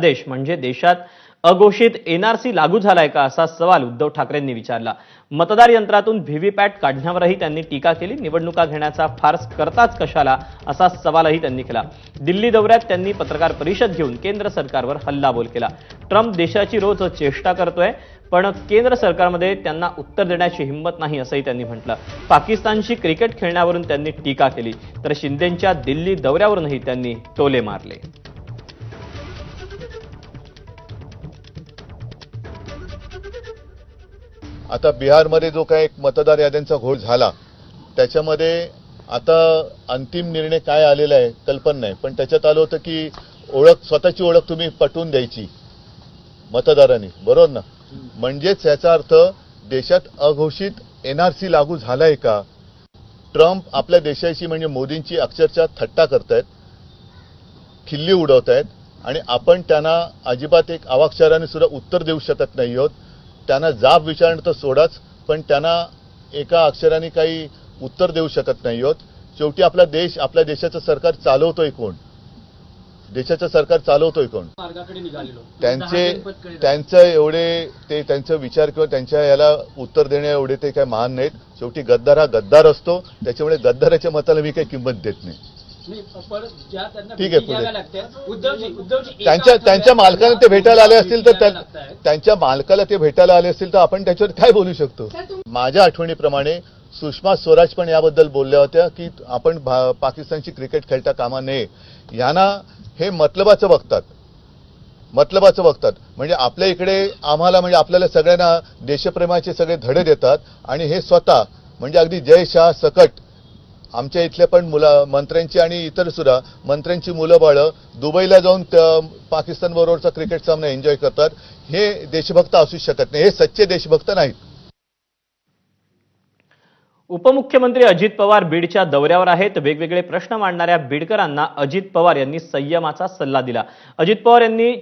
देश म्हणजे देशात अघोषित एनआरसी लागू झालाय का असा सवाल उद्धव ठाकरेंनी विचारला। मतदार यंत्रातून व्हीव्हीपॅट काढण्यावरही त्यांनी टीका केली। निवडणुका घेण्याचा फार्स करताच कशाला असा सवालही त्यांनी केला। दिल्ली दौऱ्यात त्यांनी पत्रकार परिषद घेऊन केंद्र सरकारवर हल्लाबोल केला। ट्रम्प देशाची रोज चेष्टा करतोय पण केंद्र सरकारमध्ये त्यांना उत्तर देण्याची हिंमत नाही असंही त्यांनी म्हटलं। पाकिस्तानशी क्रिकेट खेळण्यावरून त्यांनी टीका केली तर शिंदेंच्या दिल्ली दौऱ्यावरूनही त्यांनी टोले मारले। आता बिहारमध्ये जो काही एक मतदार याद्यांचा घोळ झाला त्याच्यामध्ये आता अंतिम निर्णय काय आलेला आहे कल्पना नाही, पण त्याच्यात आलं होतं की स्वतःची ओळख तुम्ही पटवून द्यायची मतदारांनी, बरोबर ना? म्हणजेच याचा अर्थ देशात अघोषित एनआरसी लागू झालाय का? ट्रम्प आपल्या देशाची म्हणजे मोदींची अक्षरशः थट्टा करतायत, खिल्ली उडवतायत आणि आपण त्यांना अजिबात एक अवाक्षराने सुद्धा उत्तर देऊ शकत नाही आहोत। त्यांना जाब विचारणं तर सोडाच, पण त्यांना एका अक्षराने काही उत्तर देऊ शकत नाही आहोत। शेवटी आपला देश, आपल्या देशाचं सरकार चालवतोय कोण? देशाचं सरकार चालवतोय कोण? त्यांचं एवढे ते त्यांचा विचार किंवा त्यांच्या याला उत्तर देण्या एवढे ते काही महान नाहीत। शेवटी गद्दार हा गद्दार असतो, त्याच्यामुळे गद्दाराच्या मताला मी काही किंमत देत नाही। ठीक आहे, पुढे त्यांच्या मालकाला ते भेटायला आले असतील तर त्यांच्या मालकाला ते भेटायला आले असतील तर आपण त्याच्यावर काय बोलू शकतो? माझ्या आठवणीप्रमाणे सुषमा स्वराज पण याबद्दल बोलल्या होत्या की आपण पाकिस्तानची क्रिकेट खेळता कामा नये। यांना हे मतलबाचं बघतात म्हणजे आपल्या इकडे आम्हाला म्हणजे आपल्याला सगळ्यांना देशप्रेमाचे सगळे धडे देतात आणि हे स्वतः म्हणजे अगदी जय शाह सकट आमच्या इथले पण मंत्र्यांची आणि इतर सुद्धा मंत्र्यांची मुलं बाळं दुबईला जाऊन पाकिस्तान बरोबरचा क्रिकेट सामना एन्जॉय करतात। हे देशभक्त असू शकत नाही, हे सच्चे देशभक्त नाहीत। उपमुख्यमंत्री अजित पवार बीडच्या दौऱ्यावर आहेत। वेगवेगळे प्रश्न मांडणाऱ्या बीडकरांना अजित पवार यांनी संयमाचा सल्ला दिला। अजित पवार यांनी